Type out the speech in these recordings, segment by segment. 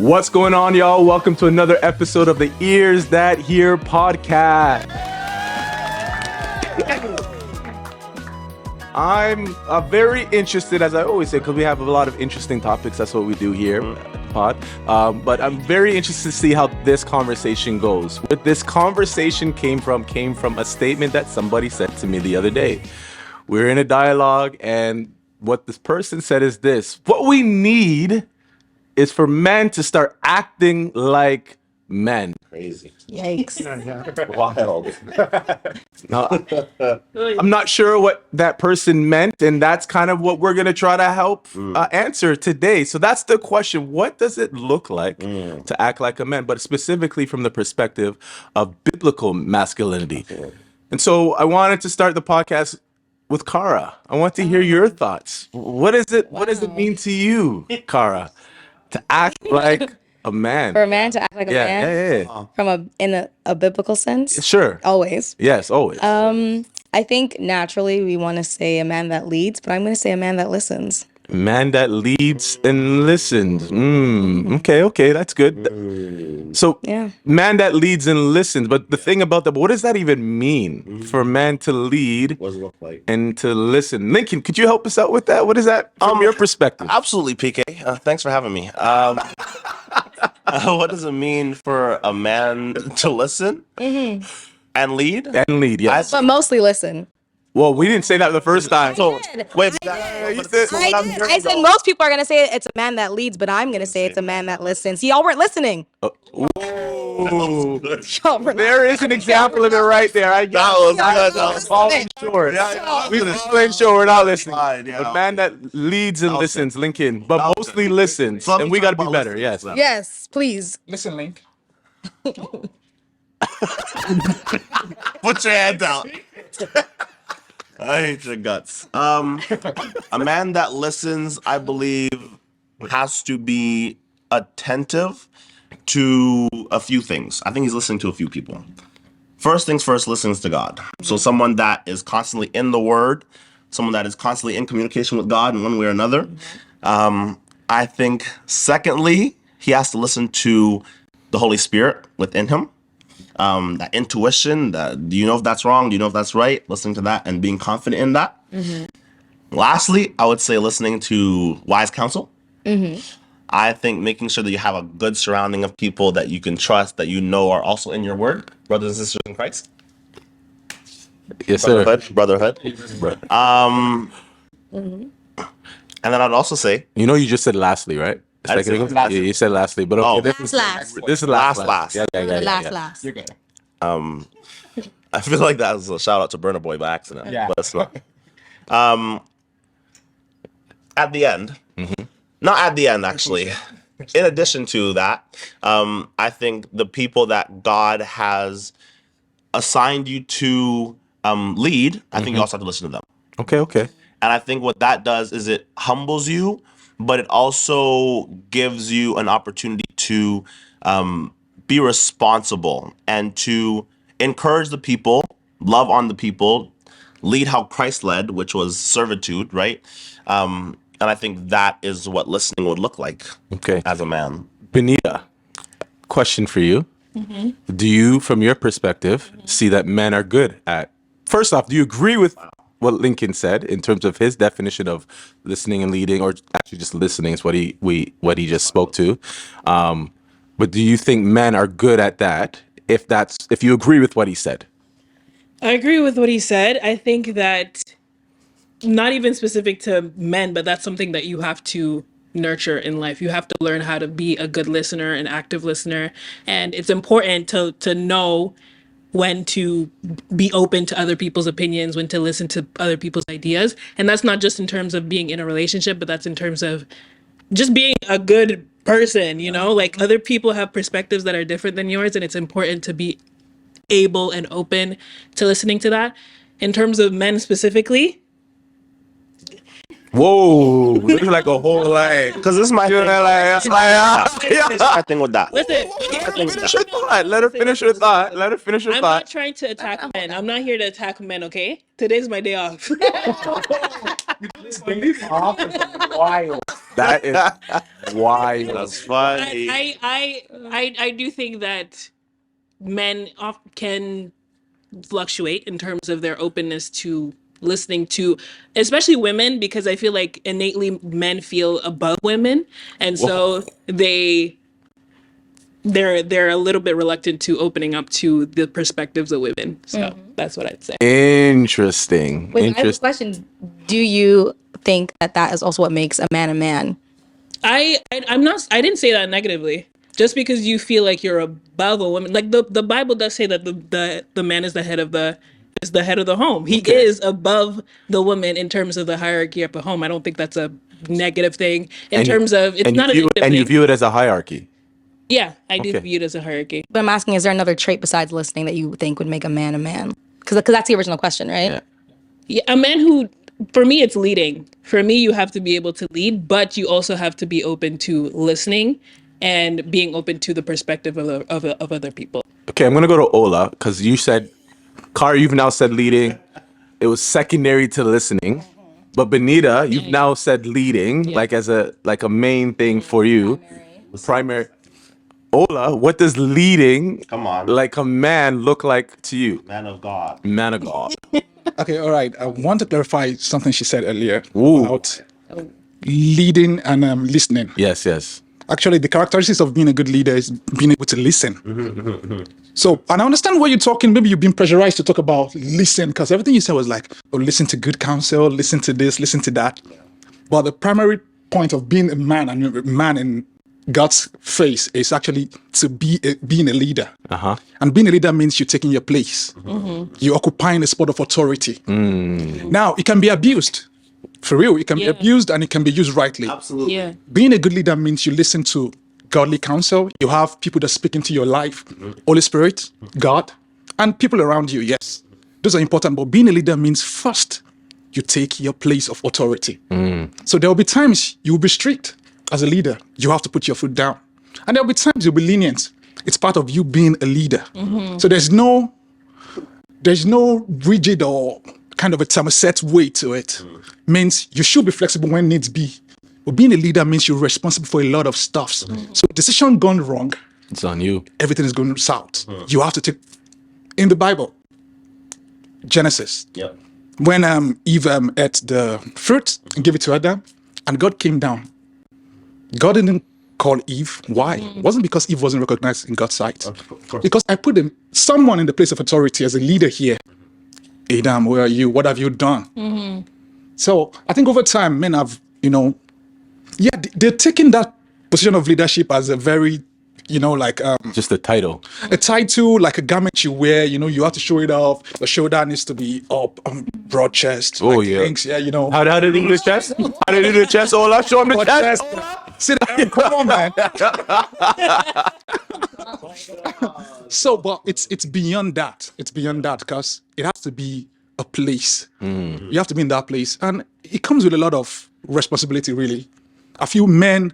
What's going on, y'all? Welcome to another episode of the Ears That Hear podcast. I'm very interested, as I always say, because we have a lot of interesting topics. That's what we do here, pod. But I'm very interested to see how this conversation goes. What this conversation came from a statement that somebody said to me the other day. We're in a dialogue, and what this person said is this: what we need is for men to start acting like men. Crazy. Yikes. Wild. Now, I'm not sure what that person meant, and that's kind of what we're going to try to help answer today. So that's the question. What does it look like to act like a man, but specifically from the perspective of biblical masculinity? And so I wanted to start the podcast with Kara. I want to hear your thoughts. What is it? What does it mean to you, Kara, to act like a man? For a man to act like a man? Yeah. From a biblical sense? Sure. Always. Yes, always. I think naturally we want to say a man that leads, but I'm going to say a man that listens. Man that leads and listens. Okay, that's good. So, Yeah. man that leads and listens. But the thing about that, what does that even mean for a man to lead What does it look like? and to listen? Lincoln, could you help us out with that? What is that from your perspective? Absolutely, PK. Thanks for having me. What does it mean for a man to listen and lead? And lead, yes. But mostly listen. Well, we didn't say that the first time. So, wait. You said- I said most people are going to say it's a man that leads, but I'm going to say it's a man that listens. Y'all weren't listening. Ooh. Y'all were not. There is an example of it right there. I That was good. That was falling short. Yeah, We falling short. We're not listening. Fine, yeah. A man that leads and listens, Lincoln, but mostly listens, So let me and we got talk to be about better. listening. Yes. Yes, please. Listen, Link. Put your hand out. I hate your guts. A man that listens, I believe, has to be attentive to a few things. I think he's listening to a few people. First things first, listens to God. So someone that is constantly in the Word, someone that is constantly in communication with God in one way or another. I think, secondly, he has to listen to the Holy Spirit within him. That intuition, do you know if that's wrong? Do you know if that's right? Listening to that and being confident in that. Lastly, I would say listening to wise counsel. I think making sure that you have a good surrounding of people that you can trust, that you know are also in your word, brothers and sisters in Christ. Yes, sir. Brotherhood. And then I'd also say, You know, you just said lastly, right? I did say lastly. Yeah, you said lastly, but okay, Oh. this is Last. This is last. Last. Yeah. Last. You're good. I feel like that was a shout out to Burna Boy by accident, Yeah. but it's not. At the end, not at the end actually. In addition to that, I think the people that God has assigned you to lead, I think you also have to listen to them. Okay. And I think what that does is it humbles you, but it also gives you an opportunity to be responsible and to encourage the people, love on the people, lead how Christ led, which was servitude, right? And I think that is what listening would look like as a man. Benita, question for you. Do you, from your perspective, see that men are good at? First off, do you agree with what Lincoln said in terms of his definition of listening and leading, or actually just listening is what he just spoke to? But do you think men are good at that? If you agree with what he said? I agree with what he said. I think that not even specific to men, but that's something that you have to nurture in life. You have to learn how to be a good listener, an active listener. And it's important to know when to be open to other people's opinions, when to listen to other people's ideas. And that's not just in terms of being in a relationship, but that's in terms of just being a good person, you know? Like, other people have perspectives that are different than yours, and it's important to be able and open to listening to that. In terms of men specifically, Whoa, this is like a whole like. Because this is my thing. This is my thing with that. listen, Finish your thought. Let her finish her thought. Let her finish her I'm thought. not trying to attack men. I'm not here to attack men, okay? Today's my day off. Wild. That is wild. That's funny. I do think that men can fluctuate in terms of their openness to listening to, especially women, because I feel like innately men feel above women, and so they're a little bit reluctant to opening up to the perspectives of women. So that's what I'd say. Interesting. Wait, I have a question. Do you think that that is also what makes a man a man? I'm not. I didn't say that negatively. Just because you feel like you're above a woman, like the Bible does say that the man is the head of the home. He is above the woman in terms of the hierarchy of the home. I don't think that's a negative thing in terms of it's not a negative thing. And you view it as a hierarchy. Yeah, I do Okay. view it as a hierarchy. But I'm asking, is there another trait besides listening that you think would make a man a man? Because that's the original question, right? Yeah. Yeah, a man who, for me, it's leading. For me, you have to be able to lead, but you also have to be open to listening and being open to the perspective of other people. Okay, I'm gonna go to Ola because you said, Car, you've now said leading. It was secondary to listening, but Benita, you've now said leading, like as a main thing for you, primary. Ola, what does leading, Come on. like a man, look like to you? Man of God. Man of God. Okay, all right. I want to clarify something she said earlier Ooh. about leading and listening. Yes. Actually, the characteristics of being a good leader is being able to listen. So, and I understand what you're talking. Maybe you've been pressurized to talk about listen because everything you said was like, oh, listen to good counsel, listen to this, listen to that. But the primary point of being a man and a man in God's face is actually to being a leader. And being a leader means you're taking your place. You're occupying a spot of authority. Now, it can be abused. For real, it can be abused and it can be used rightly. Absolutely. Yeah. Being a good leader means you listen to godly counsel. You have people that speak into your life, Holy Spirit, God, and people around you. Yes, those are important. But being a leader means first you take your place of authority. So there will be times you will be strict as a leader. You have to put your foot down, and there will be times you'll be lenient. It's part of you being a leader. So there's no rigid or kind of a thermoset way to it. Means you should be flexible when needs be. But being a leader means you're responsible for a lot of stuff. So decision gone wrong, It's on you. everything is going south. You have to take, in the Bible, Genesis, Yep. when Eve ate the fruit and gave it to Adam, and God came down. God didn't call Eve. Why? It wasn't because Eve wasn't recognized in God's sight. Because I put someone in the place of authority as a leader here. Adam, where are you? What have you done? So I think over time, men have, they're taking that position of leadership as a very, Just a title. a title, like a garment you wear. You have to show it off. The shoulder needs to be up, broad chest. Oh, like yeah. things, yeah. How did they do the chest? How did they do the chest? Ola, show him the Broad chest. chest. Sit down. Come on, man. So, but it's beyond that. It's beyond that because it has to be a place. You have to be in that place, and it comes with a lot of responsibility. Really, a few men.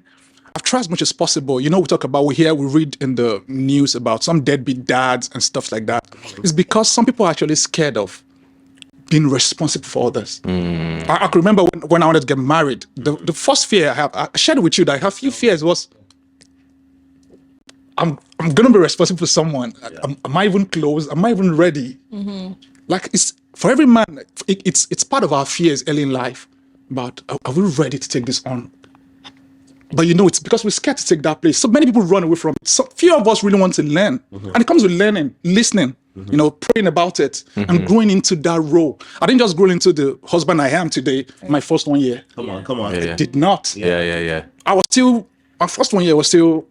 I've tried as much as possible. We talk about, we read in the news about some deadbeat dads and stuff like that. It's because some people are actually scared of being responsible for others. I can remember when I wanted to get married, the first fear I shared with you that I have few fears was, I'm gonna be responsible for someone. Am I even close? Am I even ready? Like, it's for every man, it's part of our fears early in life. But are we ready to take this on? But it's because we're scared to take that place. So many people run away from it. So few of us really want to learn. And it comes with learning, listening, praying about it, and growing into that role. I didn't just grow into the husband I am today, my first 1 year. Come on. Yeah. Did not. Yeah. I was still, my first 1 year was still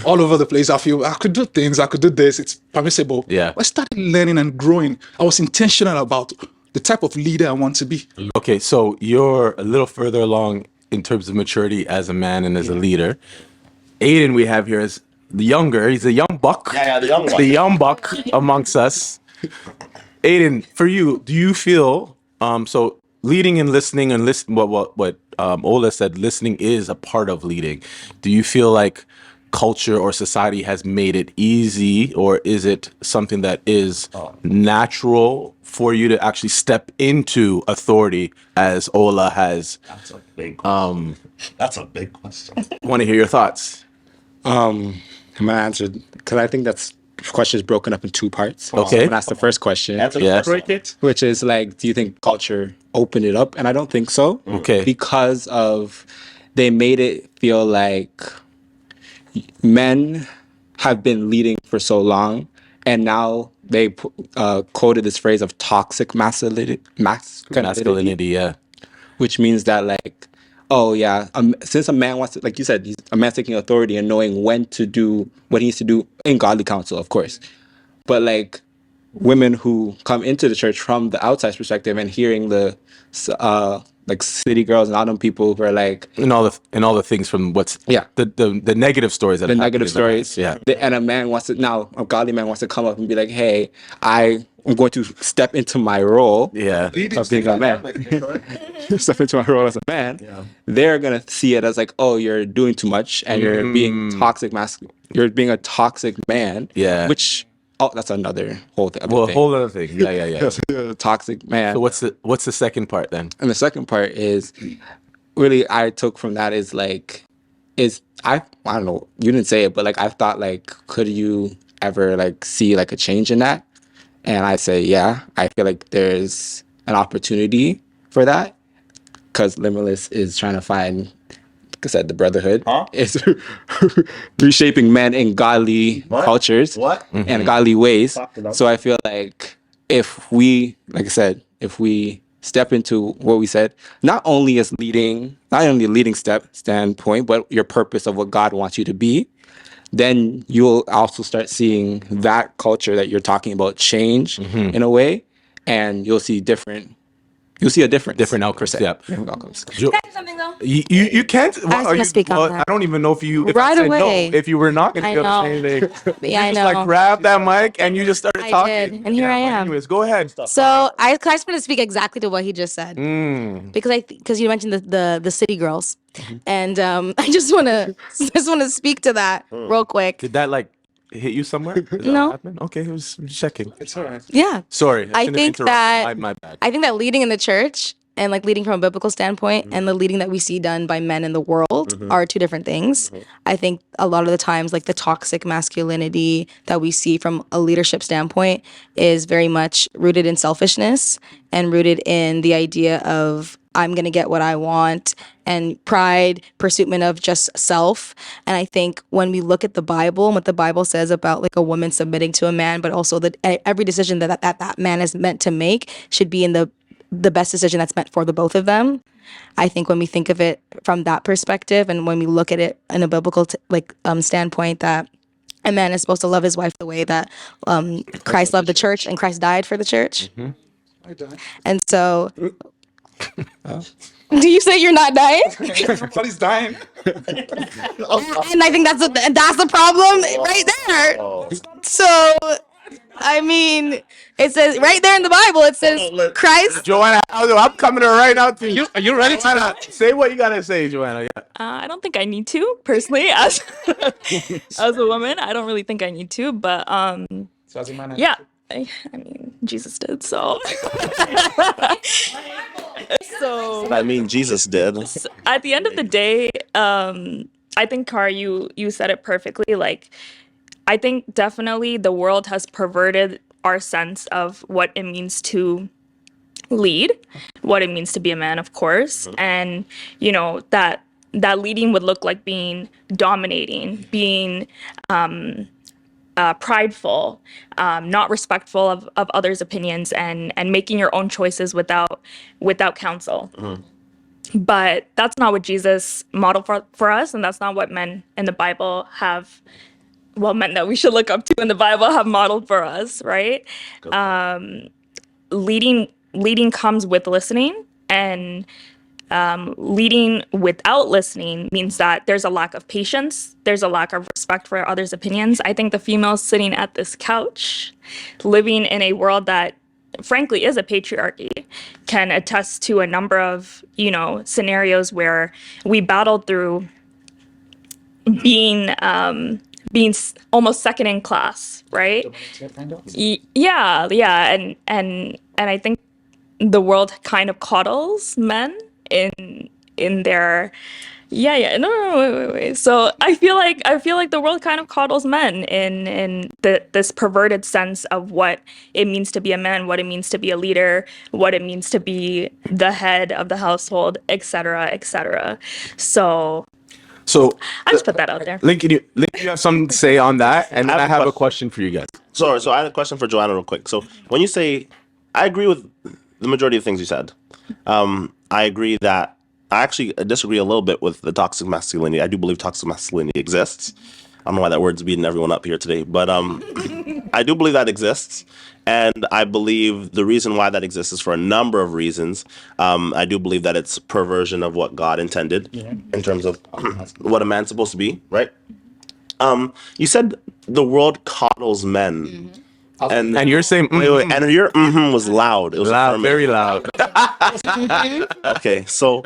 all over the place. I feel I could do things, I could do this, it's permissible. Yeah. I started learning and growing. I was intentional about the type of leader I want to be. Okay, so you're a little further along in terms of maturity as a man and as a leader. Aiden, we have here, is the younger. He's a young buck. Yeah, the young one. The young buck amongst us. Aiden, for you, do you feel so leading and listening what Ola said, listening is a part of leading. Do you feel like culture or society has made it easy, or is it something that is natural for you to actually step into authority as Ola has? That's a big question. Want to hear your thoughts. I'm gonna answer because I think that's question is broken up in two parts. Okay. So I'm gonna ask the first question, Answer the Yeah. first one. which is like, do you think culture opened it up? And I don't think so. Okay. Because of they made it feel like men have been leading for so long, and now they quoted this phrase of toxic masculinity, Yeah. which means that like, oh yeah, since a man wants to, like you said, a man's taking authority and knowing when to do what he needs to do in godly counsel, of course. But like women who come into the church from the outside perspective and hearing the like city girls and all them people who are like And all the things from what's the negative stories that the have negative happened in the stories. past. Yeah. And a man wants to now, a godly man wants to come up and be like, hey, I'm going to step into my role Yeah. of being a man. Step into my role as a man. Yeah. They're gonna see it as like, oh, you're doing too much and you're being toxic masculine. You're being a toxic man. Yeah. Which that's another whole thing. Well, a whole other thing. Yeah. A toxic man. So what's the second part then? And the second part is really I took from that is like I don't know, you didn't say it, but like I thought like could you ever like see like a change in that? And I say yeah, I feel like there's an opportunity for that because Limitless is trying to find, like I said, the brotherhood is reshaping men in godly cultures and godly ways. So I feel like if we, like I said, if we step into what we said, not only a leading standpoint, but your purpose of what God wants you to be, then you'll also start seeing that culture that you're talking about change in a way, and you'll see a difference. Different outcomes. Yeah. Different outcomes. Can I say something though? You can't. was gonna speak on that. I don't even know if you. If Right I said away. No, if you were not going to I be able to know. say anything, Yeah, I you know. just like grabbed that mic and you just started I talking. did, and here I But am. Anyways, go ahead. So I just want to speak exactly to what he just said Mm. because you mentioned the city girls, and I just want to speak to that real quick. Did that like hit you somewhere? Is that No. what happened? Okay, I was checking. It's all right. Yeah, Sorry, I shouldn't have think interrupted. that My bad. I think that leading in the church and like leading from a biblical standpoint and the leading that we see done by men in the world are two different things. I think a lot of the times like the toxic masculinity that we see from a leadership standpoint is very much rooted in selfishness and rooted in the idea of I'm going to get what I want and pride, pursuitment of just self. And I think when we look at the Bible and what the Bible says about like a woman submitting to a man, but also that every decision that man is meant to make should be in the best decision that's meant for the both of them. I think when we think of it from that perspective and when we look at it in a biblical standpoint that a man is supposed to love his wife the way that Christ loved the church and Christ died for the church. I died. And so do you say you're not dying? Everybody's dying. And I think that's the problem right there. So I mean, it says right there in the Bible, it says Christ. Joanna, I'm coming right out to you. Are you ready to Joanna, say what you gotta say, Joanna. Yeah. I don't think I need to personally, as as a woman. I don't really think I need to, but So as a man, yeah. I mean, Jesus did so. So I mean, Jesus did. at the end of the day, I think Car, you said it perfectly. Like, I think definitely the world has perverted our sense of what it means to lead, what it means to be a man, of course, and you know that leading would look like being dominating, being prideful, not respectful of others' opinions, and making your own choices without counsel. But that's not what Jesus modeled for us, and that's not what men in the Bible have. Well, men that we should look up to in the Bible have modeled for us, right? Leading comes with listening, and leading without listening means that there's a lack of patience, there's a lack of respect for others' opinions. I think the females sitting at this couch, living in a world that frankly is a patriarchy, can attest to a number of, scenarios where we battled through being almost second in class, right? Yeah, and I think the world kind of coddles men in their wait. So I feel like the world kind of coddles men in this perverted sense of what it means to be a man, what it means to be a leader, what it means to be the head of the household, etc., etc. So I just put that out there. Lincoln, you have something to say on that, and then I have a question for you guys. So I had a question for Joanna real quick. So when you say, I agree with the majority of things you said. I agree that I actually disagree a little bit with the toxic masculinity. I do believe toxic masculinity exists. I don't know why that word's beating everyone up here today, but I do believe that exists. And I believe the reason why that exists is for a number of reasons. I do believe that it's perversion of what God intended in terms of what a man's supposed to be, right? You said the world coddles men. And you're saying, Wait, and your was loud. It was loud, very loud. Okay, so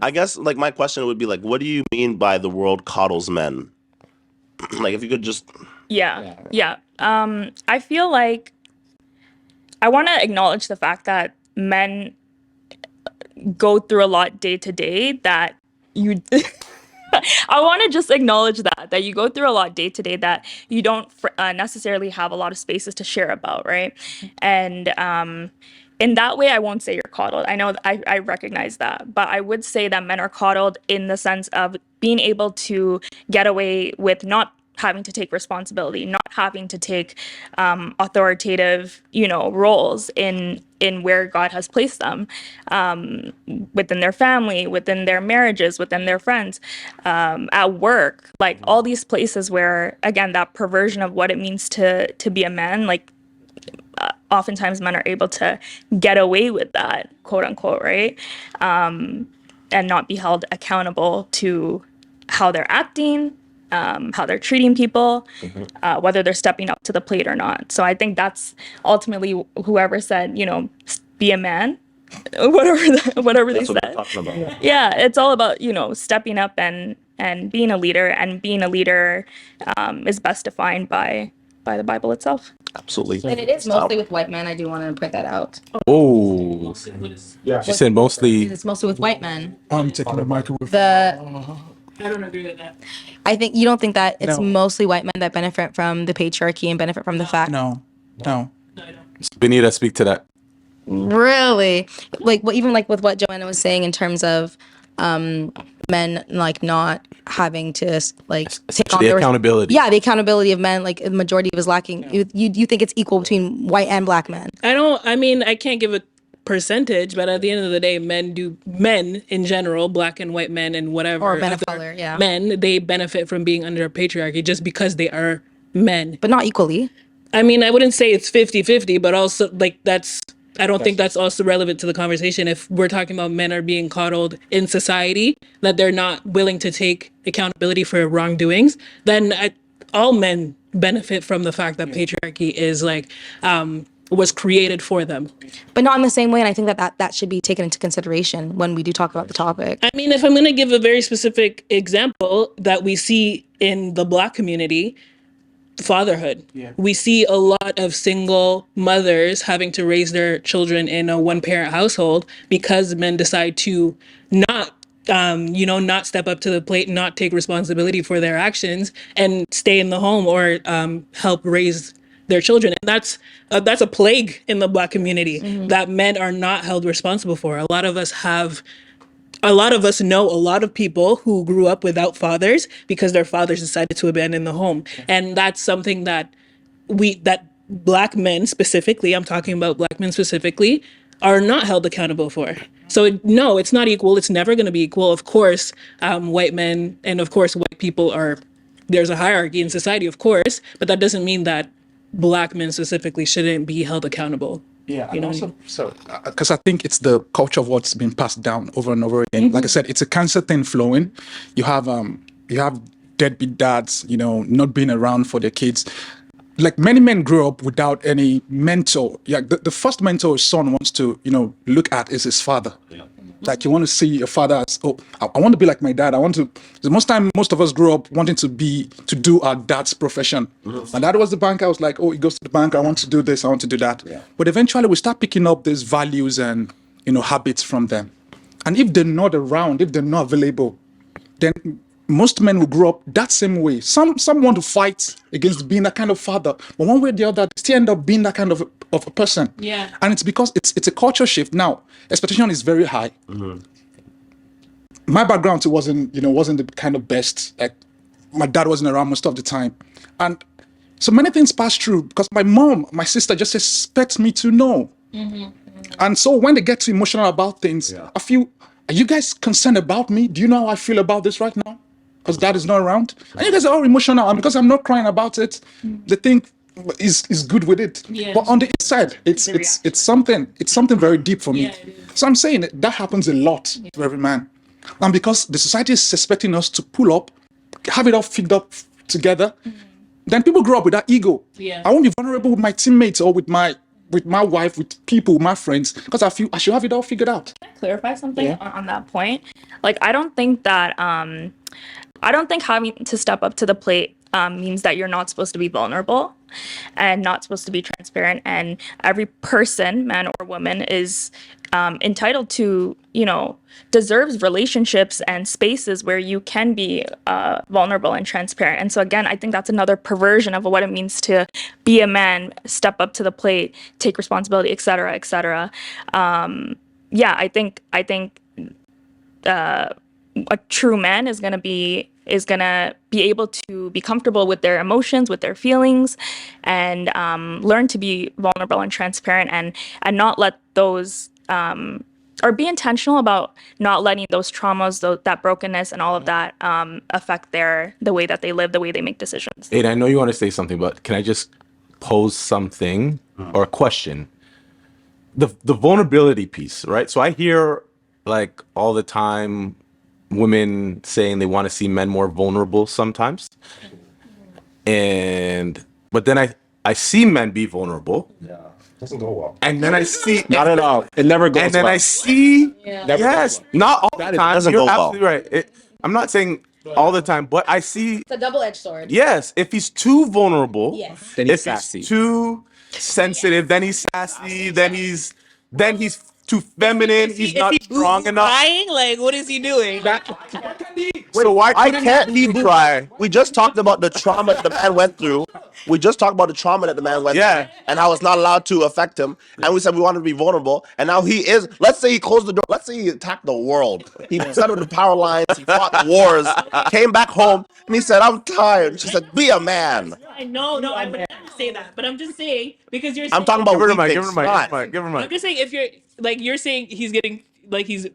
I guess like my question would be like, what do you mean by the world coddles men? Like, if you could just Yeah. I feel like I want to acknowledge the fact that men go through a lot day to day that you I want to just acknowledge that you go through a lot day to day that you don't necessarily have a lot of spaces to share about, right? And in that way, I won't say you're coddled. I know I recognize that, but I would say that men are coddled in the sense of being able to get away with not having to take responsibility, not having to take authoritative, roles in where God has placed them, within their family, within their marriages, within their friends, at work, like all these places where, again, that perversion of what it means to be a man, like oftentimes men are able to get away with that, quote unquote, right? And not be held accountable to how they're acting, how they're treating people, whether they're stepping up to the plate or not. So I think that's ultimately whoever said, be a man, whatever they that's what said. we're talking about. Yeah, it's all about, stepping up and being a leader. And being a leader is best defined by the Bible itself. Absolutely. And it is mostly with white men. I do want to point that out. Oh, she said mostly. It's mostly with white men. I'm taking the microwave. I don't agree with that. I think you don't think that it's No. mostly white men that benefit from the patriarchy and benefit from the fact. No. No, I don't. Benita, speak to that. Really, even like with what Joanna was saying in terms of men like not having to like take on The accountability. Yeah, the accountability of men, like the majority was lacking. You think it's equal between white and black men? I can't give a percentage, but at the end of the day, men in general, black and white men and whatever, Or men of other color, yeah. men, they benefit from being under patriarchy just because they are men. But not equally. I wouldn't say it's 50-50, but also I don't think that's also relevant to the conversation. If we're talking about men are being coddled in society, that they're not willing to take accountability for wrongdoings, then all men benefit from the fact that patriarchy is was created for them. But not in the same way, and I think that should be taken into consideration when we do talk about the topic. If I'm going to give a very specific example that we see in the Black community, fatherhood. Yeah. We see a lot of single mothers having to raise their children in a one-parent household because men decide to not step up to the plate, not take responsibility for their actions, and stay in the home or help raise their children. And that's a plague in the Black community that men are not held responsible for. A lot of us know a lot of people who grew up without fathers because their fathers decided to abandon the home. And that's something that Black men specifically, I'm talking about Black men specifically, are not held accountable for. So no, it's not equal. It's never going to be equal. Of course, white men and of course white people there's a hierarchy in society, of course, but that doesn't mean that Black men specifically shouldn't be held accountable. Yeah, and also, because I think it's the culture of what's been passed down over and over again. Like I said, it's a cancer thing flowing. You have deadbeat dads, not being around for their kids. Like many men grew up without any mentor. Yeah, the first mentor his son wants to, look at is his father. Yeah. Like you want to see your father as, oh, I want to be like my dad. I want to. The most of us grew up wanting to do our dad's profession. My dad was the banker. I was like, oh, he goes to the bank. I want to do this. I want to do that. Yeah. But eventually, we start picking up these values and habits from them. And if they're not around, if they're not available, then most men will grow up that same way. Some want to fight against being that kind of father, but one way or the other, they still end up being that kind of a person. Yeah. And it's because it's a culture shift. Now, expectation is very high. My background too wasn't the kind of best. Like my dad wasn't around most of the time, and so many things passed through because my sister just expects me to know. And so when they get too emotional about things, I feel, are you guys concerned about me? Do you know how I feel about this right now? Because dad is not around. And you guys are all emotional. And because I'm not crying about it, they think is good with it. Yeah. But on the inside, it's something very deep for me. Yeah, So I'm saying that happens a lot to every man. And because the society is expecting us to pull up, have it all figured up together, then people grow up with that ego. Yeah. I won't be vulnerable with my teammates or with my wife, with people, my friends, because I feel I should have it all figured out. Can I clarify something on that point? Like, I don't think having to step up to the plate means that you're not supposed to be vulnerable and not supposed to be transparent. And every person, man or woman, is entitled to, deserves relationships and spaces where you can be vulnerable and transparent. And so again, I think that's another perversion of what it means to be a man, step up to the plate, take responsibility, et cetera, et cetera. I think a true man is gonna be able to be comfortable with their emotions, with their feelings, and learn to be vulnerable and transparent, and not let those or be intentional about not letting those traumas, that brokenness, and all of that affect the way that they live, the way they make decisions. Ada, I know you want to say something, but can I just pose something or a question? The vulnerability piece, right? So I hear like all the time women saying they want to see men more vulnerable sometimes. But then I see men be vulnerable. Yeah. Doesn't go well. And then I see Not at all. It never goes well. And then I see Yes, not all the time. doesn't You're go well. absolutely right. I'm not saying all the time, but I see It's a double-edged sword. yes, if he's too vulnerable, Yes. Then he's if sassy. he's too sensitive, then he's sassy, then he's too feminine, he's not strong enough. Crying? Like, what is he doing? So why Why couldn't can't he cry? We just talked about the trauma that the man went through. We just talked about the trauma that the man went Yeah. through and how it's not allowed to affect him. And we said we wanted to be vulnerable. And now he is. Let's say he closed the door. Let's say he attacked the world. He set up the power lines. He fought wars. Came back home and he said, "I'm tired." She said, "Be a man." I know, no, I would never say that. But I'm just saying, because you're saying, I'm talking about Give her the mic, weak give her things, the mic, not- give her the mic, give her the I'm mic. just saying, if you're saying he's getting, like, he's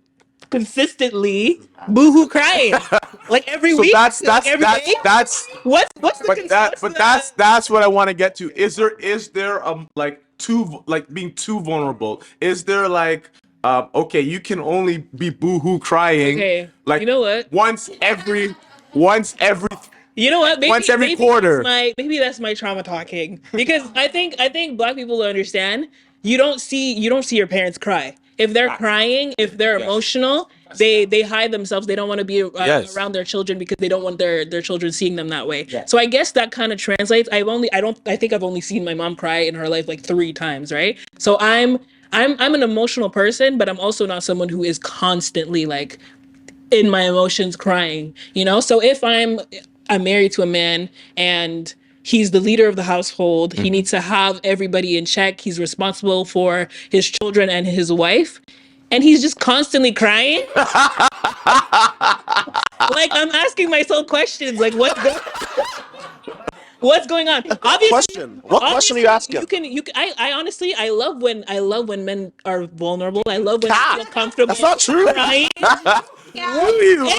consistently boohoo crying, like every So week, that's like every day. that's What's the that's what I want to get to. Is there like being too vulnerable? Is there like okay, you can only be boohoo crying Okay, like you know what? once every You know what? Maybe, once every maybe quarter. Maybe that's my trauma talking. Because I think Black people understand. You don't see your parents cry. If they're crying, if they're emotional, they hide themselves. They don't want to be around their children because they don't want their children seeing them that way. So I guess that kind of translates. I think I've only seen my mom cry in her life like 3 times, right? So I'm an emotional person, but I'm also not someone who is constantly like in my emotions crying, So if I'm married to a man and he's the leader of the household, he needs to have everybody in check. He's responsible for his children and his wife, and he's just constantly crying. Like, I'm asking myself questions like, what's going on? Obviously, What question are you asking? You can. I honestly, I love when men are vulnerable. I love when they feel comfortable. That's not true. Crying. Will you?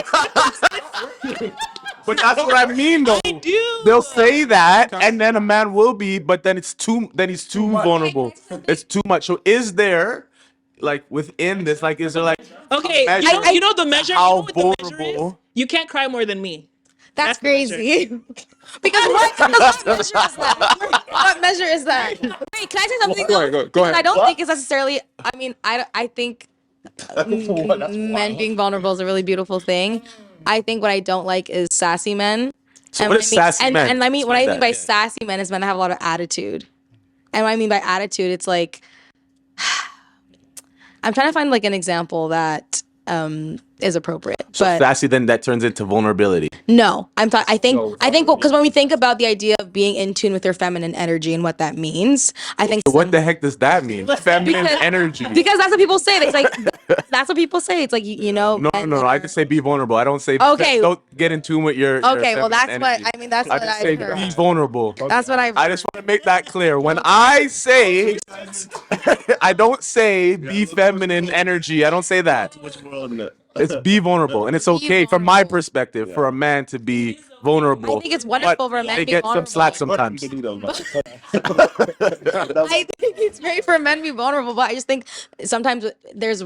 But that's what I mean, though. I do. They'll say that, and then a man will be, but then he's too vulnerable. It's too much. So is there, like within this, like, is there like Okay, measure you know the measure. how You know what the measure is? vulnerable? You can't cry more than me. That's the measure. crazy. Because what measure is that? What measure is that? Wait, can I say something? Go ahead. I don't think it's necessarily. I mean, I think men being vulnerable is a really beautiful thing. I think what I don't like is sassy men. So And what what is I mean, sassy men? and I mean, what I Explain mean that, by yeah. sassy men is men that have a lot of attitude. And what I mean by attitude, it's like I'm trying to find like an example that is appropriate. So but sassy, then that turns into vulnerability. no, I think because when we think about the idea of being in tune with your feminine energy and what that means, I think What the heck does that mean? Feminine Because- energy. because that's what people say. It's like that's what people say. It's like you know. No. I just say be vulnerable. I don't say Okay. don't get in tune with your Okay, well that's feminine what energy. I mean. That's I what just I've say heard. be vulnerable. That's what I've. I just want to make that clear. When I say, I don't say be feminine energy. I don't say that. Which world? It's be vulnerable, and it's okay from my perspective for a man to be vulnerable. I think it's wonderful but for a man they to be get some slack vulnerable. sometimes. I think it's great for men to be vulnerable, but I just think sometimes there's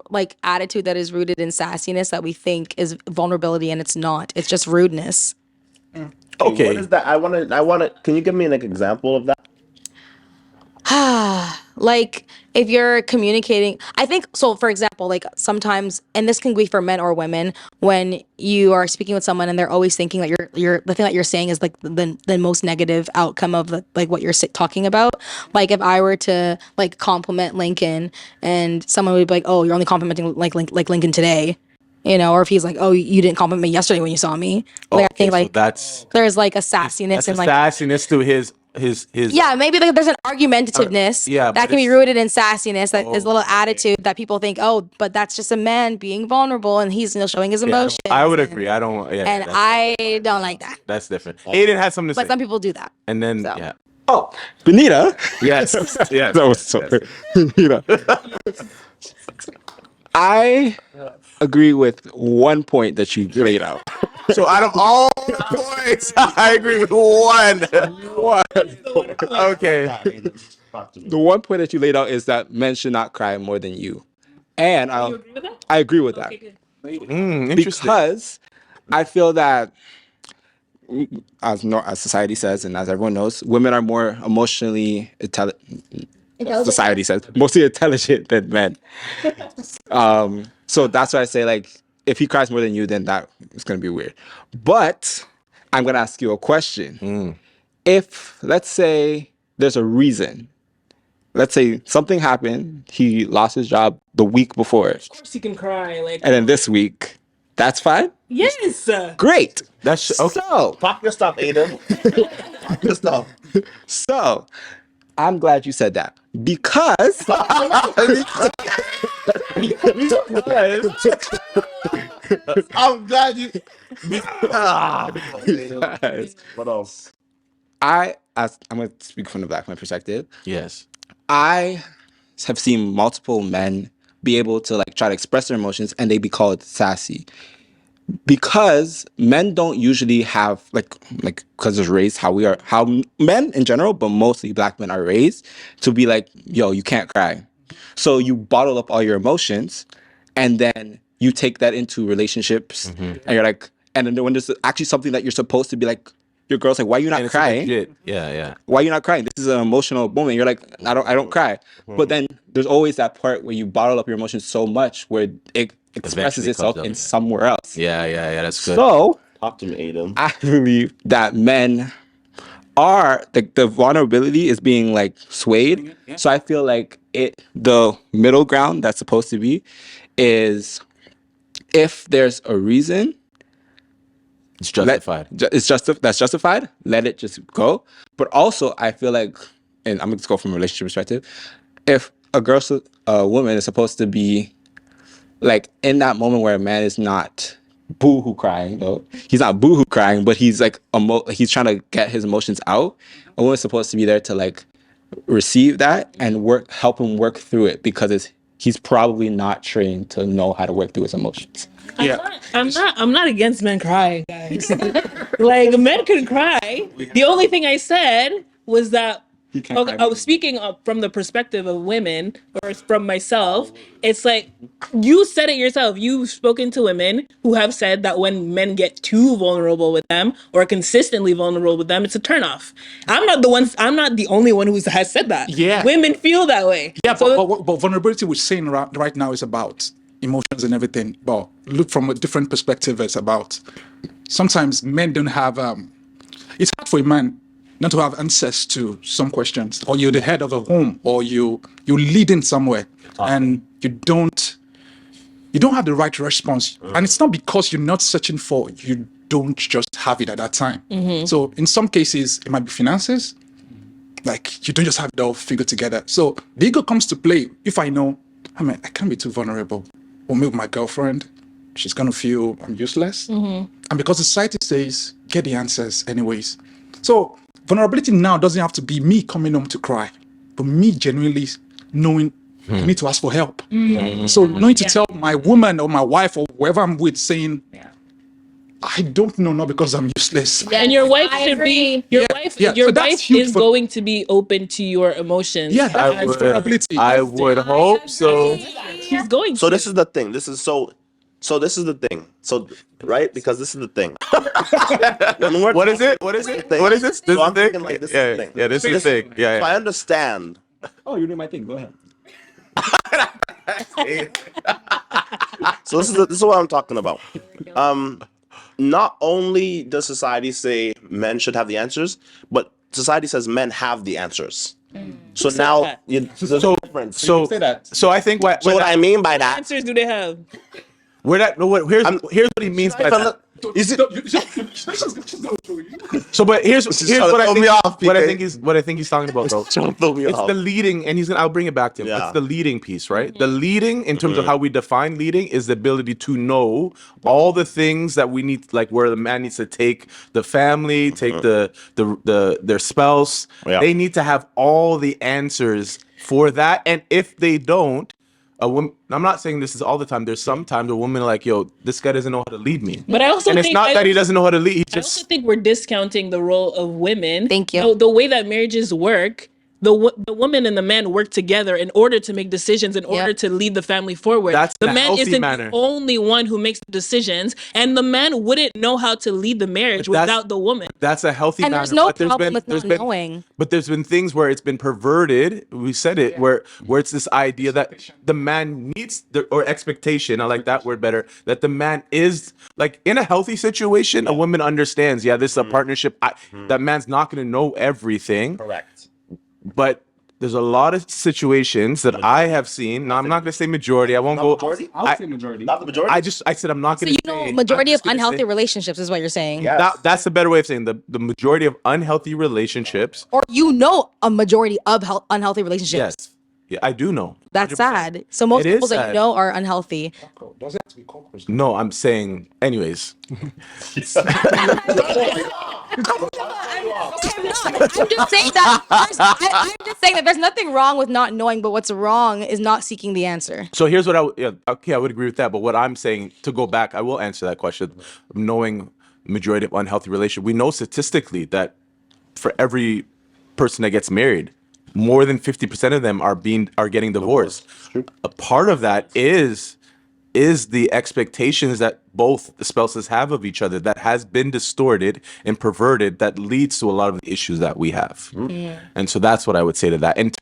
like attitude that is rooted in sassiness that we think is vulnerability, and it's not. It's just rudeness. Okay. What is that? I want to. Can you give me an example of that? Like if you're communicating, I think so. For example, like sometimes, and this can be for men or women, when you are speaking with someone and they're always thinking that you're the thing that you're saying is like the most negative outcome of like what you're talking about. Like if I were to like compliment Lincoln and someone would be like, "Oh, you're only complimenting like Lincoln today," you know, or if he's like, "Oh, you didn't compliment me yesterday when you saw me." Like I think so like that's there's like a sassiness a and like. sassiness to his. Yeah, maybe like there's an argumentativeness yeah, that but can be it's- rooted in sassiness, that is a little attitude that people think, oh, but that's just a man being vulnerable and he's showing his Yeah, emotions. I would and- agree. I don't. Yeah, And that's, I don't like that. that's different. Aiden has something to But say, some people do that. and then so. yeah. Oh, Benita. Yes. Yes. That was so Benita. I agree with one point that you laid out. So out of all points, I agree with one. Okay. The one point that you laid out is that men should not cry more than you. And You agree with that? I agree with that. Okay, good. Interesting. Because I feel that as society says and as everyone knows, women are more emotionally intelligent. Society says mostly intelligent than men. So that's why I say, like, if he cries more than you, then that is going to be weird. But I'm going to ask you a question. If, let's say, there's a reason, let's say something happened, he lost his job the week before, Of course you can cry. Like, and then this week, that's fine? yes. Great. That's okay. So, Pop your stuff, Aiden. Pop your stuff. so, I'm glad you said that because I'm glad you. what else? I'm going to speak from the black man perspective. Yes. I have seen multiple men be able to like try to express their emotions and they be called sassy. Because men don't usually have like because there's raised how men in general, but mostly black men are raised to be like, yo, you can't cry. So you bottle up all your emotions and then you take that into relationships and you're like, and then when there's actually something that you're supposed to be like, your girl's like, why are you not And it's crying? legit. Yeah. Why are you not crying? This is an emotional moment. You're like, I don't cry. But then there's always that part where you bottle up your emotions so much where it expresses Eventually itself comes up. in somewhere else. Yeah. That's good. So Talk to me, Aiden. I believe that men are the vulnerability is being like swayed. So I feel like the middle ground that's supposed to be is if there's a reason, It's justified. that's justified. Let it just go. But also, I feel like, and I'm going to go from a relationship perspective, if a woman is supposed to be like in that moment where a man is not boo-hoo crying, though he's not boo-hoo crying, but he's like he's trying to get his emotions out. A woman's supposed to be there to like receive that and help him work through it because he's probably not trained to know how to work through his emotions. I'm not against men crying, guys. Like men can cry. The only thing I said was that Okay, speaking from the perspective of women or from myself, it's like you said it yourself. You've spoken to women who have said that when men get too vulnerable with them or consistently vulnerable with them, it's a turnoff. I'm not the only one who has said that. Yeah. Women feel that way. Yeah, So but vulnerability we're saying right now is about emotions and everything. But look from a different perspective, it's about sometimes men don't have. It's hard for a man not to have answers to some questions, or you're the head of a home, or you're leading somewhere, and you don't have the right response. And it's not because you're not searching for. You don't just have it at that time. So in some cases, it might be finances. Like, you don't just have it all figured together. So the ego comes to play. If I know, I can't be too vulnerable. Or maybe with my girlfriend, she's going to feel I'm useless. And because the society says, get the answers anyways. So vulnerability now doesn't have to be me coming home to cry, but me genuinely knowing I need to ask for help. So knowing to tell my woman or my wife or whoever I'm with, saying, I don't know, not because I'm useless. yeah, and your wife should be your wife. Yeah. Your So that's wife huge is for- going to be open to your emotions. Yeah, that's vulnerability. I would hope so. She's going. So to. this is the thing. This is the thing. So right, because this is the thing. What is it? What is it? Thing. What is this? This So is I'm the thing? thinking like this is Yeah, the thing. yeah, this is the thing. Yeah, So I yeah. understand. Oh, you did my thing. Go ahead. So this is what I'm talking about. Not only does society say men should have the answers, but society says men have the answers. So now there's a difference. So I think what So what I mean by What that, answers do they have? we're not. No, here's what he means by that. is it? So, but here's trying what to I throw think. me off, What I PK. think he's talking about though. Trying to throw me It's off. the leading, and I'll bring it back to him. Yeah. It's the leading piece, right? The leading, in terms of how we define leading, is the ability to know all the things that we need, like where the man needs to take the family, take their spouse. Yeah. They need to have all the answers for that, and if they don't, a woman. I'm not saying this is all the time. There's sometimes a woman like, yo, this guy doesn't know how to lead me. But I also And it's think not that he doesn't know how to lead. He I also just think we're discounting the role of women. Thank you. The way that marriages work, the woman and the man work together in order to make decisions, in order to lead the family forward. That's the in a man healthy isn't manner. the only one who makes the decisions, and the man wouldn't know how to lead the marriage without the woman. That's a healthy And manner. there's no but problem with there's not been, knowing. But there's been things where it's been perverted. We said it where it's this idea that the man needs or expectation. I like that word better. That the man is like in a healthy situation. A woman understands. Yeah, this is a partnership. That man's not going to know everything. Correct. But there's a lot of situations that I have seen. Now I'm not going to say majority. I won't go. Majority? I'll say majority. Not the majority. I said I'm not So going to. you know, majority of unhealthy relationships is what you're saying. Yeah. That's the better way of saying the majority of unhealthy relationships. Or you know a majority of unhealthy relationships. Yes. Yeah, I do know. That's sad. So most It is people that sad. you know are unhealthy. Doesn't have to be cockroach. No, I'm saying, anyways. I'm just saying that. I'm just saying that there's nothing wrong with not knowing, but what's wrong is not seeking the answer. So here's what I would agree with that. But what I'm saying, to go back, I will answer that question. Knowing majority of unhealthy relationship, we know statistically that for every person that gets married, more than 50% of them are getting divorced. A part of that is the expectations that both the spouses have of each other that has been distorted and perverted, that leads to a lot of the issues that we have. And so that's what I would say to that. And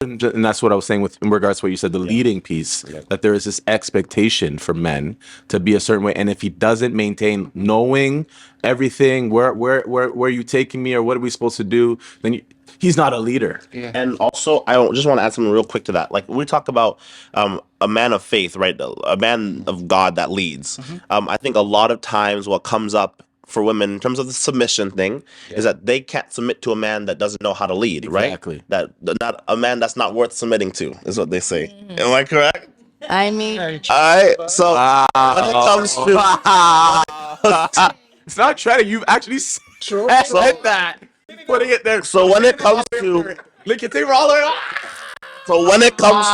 that's what I was saying in regards to what you said, the leading piece, that there is this expectation for men to be a certain way. And if he doesn't maintain knowing everything, where are you taking me, or what are we supposed to do, then he's not a leader. And also, I just want to add something real quick to that. Like, we talk about a man of faith, right? A man of God that leads. I think a lot of times what comes up for women in terms of the submission thing is that they can't submit to a man that doesn't know how to lead, right? Exactly. That not a man that's not worth submitting to is what they say. Am I correct? I mean, All right. So when it comes to It's not treading. You've actually said that. Putting it there. so when it comes to Lick your thing roller. So when it comes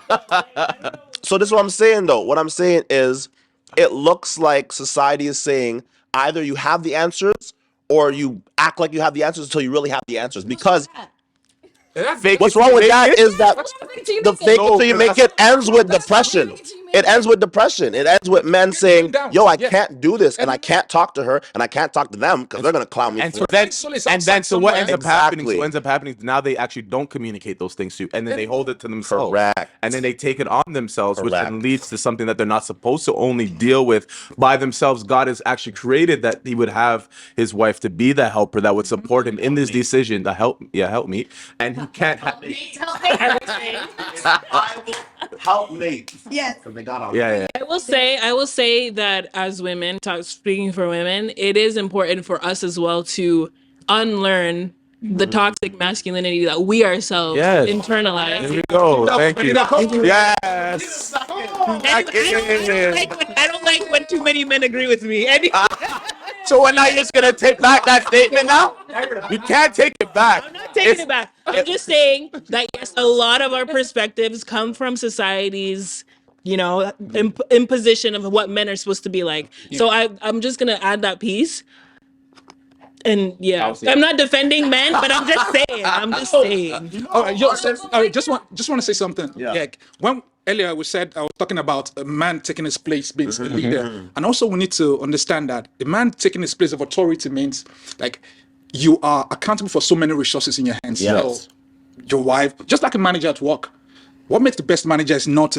to, so this is what I'm saying though. What I'm saying is, it looks like society is saying either you have the answers or you act like you have the answers until you really have the answers. Because Fake What's it wrong till with you that make it? is that the fake it till you make it ends with depression. It ends with depression. It ends with men saying, "Yo, I can't do this, and I can't talk to her, and I can't talk to them because they're gonna clown me." And for so it." then, so what ends up happening? Exactly. So what ends up happening is now they actually don't communicate those things to you, and then they hold it to themselves. Correct. And then they take it on themselves, which then Correct. leads to something that they're not supposed to only deal with by themselves. God has actually created that He would have His wife to be the helper that would support Him in this decision to help me, and He can't have. Help me. Yes. Because they got on. Yeah. I will say that as women, speaking for women, it is important for us as well to unlearn the toxic masculinity that we ourselves Yes. internalize. There we go. Thank you. Yes. I don't like when too many men agree with me. So we're not just gonna take back that statement now? You can't take it back. I'm not taking it back. I'm just saying that yes, a lot of our perspectives come from society's, imposition of what men are supposed to be like. So I'm just gonna add that piece. And I'm not defending men, but I'm just saying. All right, just want to say something. Yeah. When earlier we said I was talking about a man taking his place, being a leader, and also we need to understand that a man taking his place of authority means like you are accountable for so many resources in your hands. Yes. So your wife, just like a manager at work, what makes the best manager is not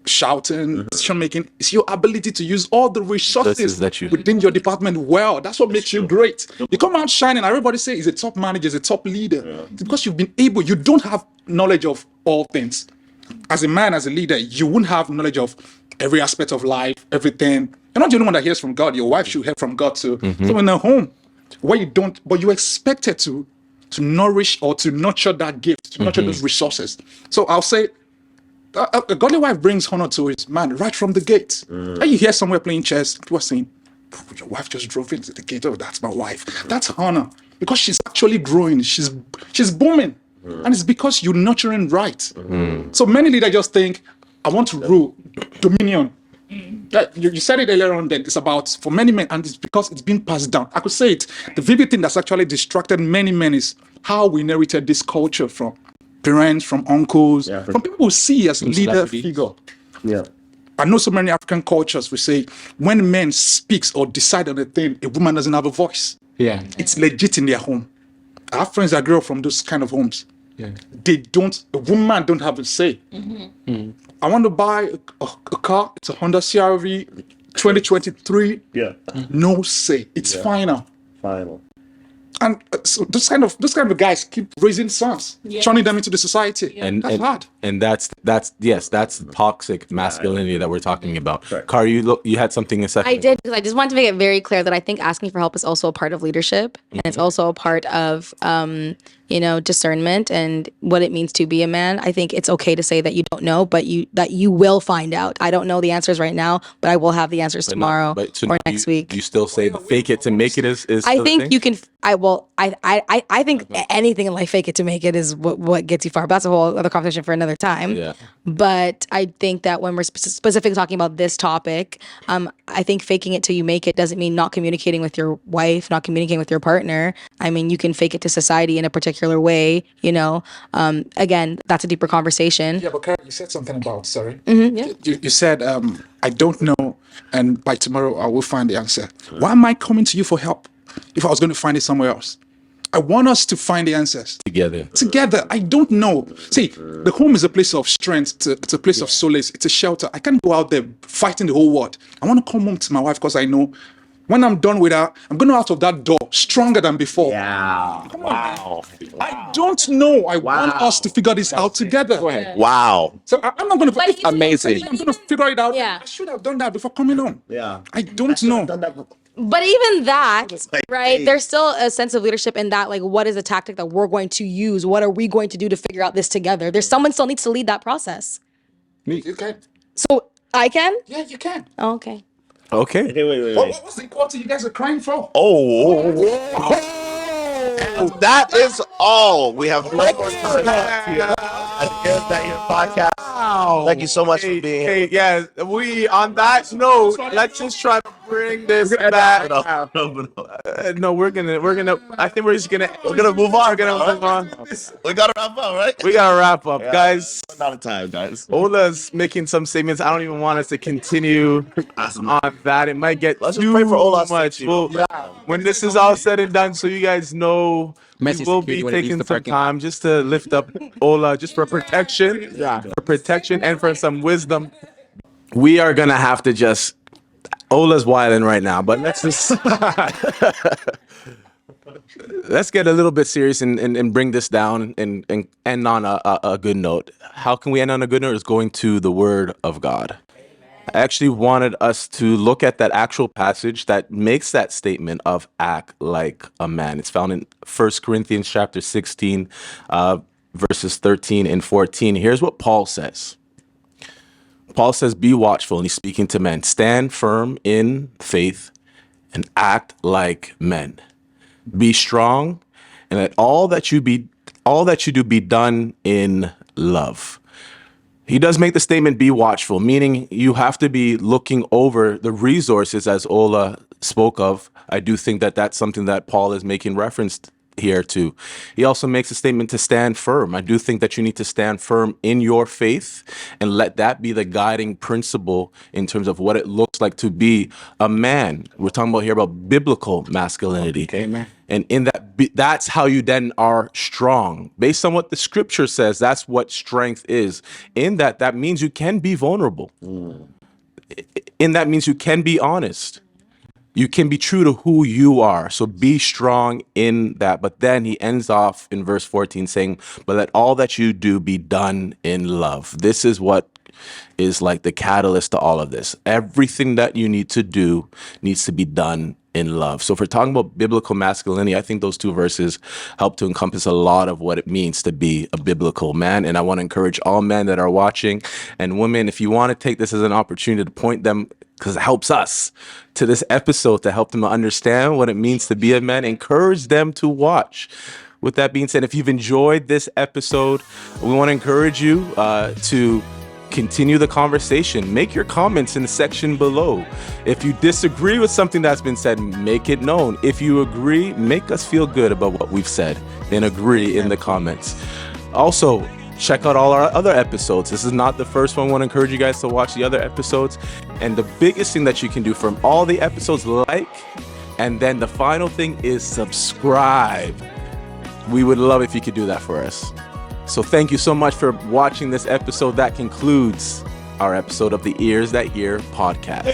shouting, decision making. It's your ability to use all the resources that you- within your department well. That's what makes you great. You come out shining, everybody say he's a top manager, he's a top leader. It's because you've been able, you don't have knowledge of all things. As a man, as a leader, you wouldn't have knowledge of every aspect of life, everything. You're not the only one that hears from God. Your wife should hear from God too. So in a home where you don't, but you're expected to nourish or to nurture that gift, to nurture those resources. So I'll say, a godly wife brings honor to his man right from the gate. And you hear somewhere playing chess, people are saying, your wife just drove into the gate. Oh, that's my wife. That's honor. Because she's actually growing. She's booming. And it's because you're nurturing right. So many leaders just think, I want to rule, dominion. You said it earlier on that it's about, for many men, and it's because it's been passed down. I could say it. The vivid thing that's actually distracted many men is how we inherited this culture from parents, from uncles, from people who see as leader figure. Yeah. I know so many African cultures we say when men speaks or decide on a thing, a woman doesn't have a voice. Yeah. It's legit in their home. I have friends that grew up from those kind of homes. Yeah. A woman don't have a say. I want to buy a car, it's a Honda CR-V 2023. Yeah. No say. It's final. Final. And so those kind of guys keep raising sons, turning them into the society. And That's hard. And that's toxic masculinity that we're talking about. Car, you had something a second. I did, because I just wanted to make it very clear that I think asking for help is also a part of leadership, and it's also a part of discernment and what it means to be a man. I think it's okay to say that you don't know, but that you will find out. I don't know the answers right now, but I will have the answers tomorrow or next week. You still say the fake it to make it is I think you can. I think anything in life, fake it to make it is what gets you far. But that's a whole other conversation for another time. Yeah. But I think that when we're specifically talking about this topic, I think faking it till you make it doesn't mean not communicating with your wife, not communicating with your partner. I mean, you can fake it to society in a particular way. Again, that's a deeper conversation. Yeah, but Karen, you said something about, sorry. Yeah. You said, I don't know, and by tomorrow I will find the answer. Why am I coming to you for help if I was going to find it somewhere else? I want us to find the answers. Together. I don't know. See, the home is a place of strength. It's a place of solace. It's a shelter. I can't go out there fighting the whole world. I want to come home to my wife because I know when I'm done with her, I'm going out of that door stronger than before. Yeah. Come on. I don't know. I want us to figure this out together. Go ahead. Wow. So I'm not going to. But amazing. I'm going to figure it out. Yeah. I should have done that before coming home. Yeah. I don't know. But even that, right, there's still a sense of leadership in that, like, what is a tactic that we're going to use? What are we going to do to figure out this together? There's someone still needs to lead that process. You can. So I can? Yeah, you can. Oh, okay. Okay. Okay, wait. What's the equality you guys are crying for? And that is all. We have no more time. at the Ears That Hear podcast. Thank you so much for being here. Hey, yeah, we on that note, let's just try to bring this back. No, we're gonna. I think we're just gonna. We're gonna move on. We're gonna move on. We gotta wrap up, right? We gotta wrap up, guys. Not a time, guys. Ola's making some statements. I don't even want us to continue on that. It might get Let's just too pray for Ola's much. safety. Well, when this is all said and done, so you guys know, Messy we will security be when it leaves taking the some parking time just to lift up Ola, just for protection. Yeah. For protection and for some wisdom. We are gonna have to just. Ola's wilding right now, but let's just let's get a little bit serious and bring this down and end on a good note. How can we end on a good note? Is going to the Word of God. I actually wanted us to look at that actual passage that makes that statement of act like a man. It's found in 1 Corinthians chapter 16, verses 13 and 14. Here's what Paul says. Paul says, be watchful, and he's speaking to men. Stand firm in faith and act like men. Be strong, and let all that you do be done in love. He does make the statement, be watchful, meaning you have to be looking over the resources, as Ola spoke of. I do think that that's something that Paul is making reference here too. He also makes a statement to stand firm. I do think that you need to stand firm in your faith and let that be the guiding principle in terms of what it looks like to be a man. We're talking about here about biblical masculinity. Okay, man. And in that, that's how you then are strong. Based on what the scripture says, that's what strength is. In that, that means you can be vulnerable. In that means you can be honest. You can be true to who you are. So be strong in that. But then he ends off in verse 14 saying, but let all that you do be done in love. This is what is like the catalyst to all of this. Everything that you need to do needs to be done in love. So if we're talking about biblical masculinity, I think those two verses help to encompass a lot of what it means to be a biblical man. And I want to encourage all men that are watching and women, if you want to take this as an opportunity to point them, because it helps us, to this episode, to help them understand what it means to be a man, encourage them to watch. With that being said, if you've enjoyed this episode, we want to encourage you to continue the conversation. Make your comments in the section below. If you disagree with something that's been said, make it known. If you agree, make us feel good about what we've said and agree in the comments. Also, check out all our other episodes. This is not the first one. I want to encourage you guys to watch the other episodes. And the biggest thing that you can do from all the episodes, like, and then the final thing is subscribe. We would love if you could do that for us. So thank you so much for watching this episode. That concludes our episode of the Ears That Hear podcast.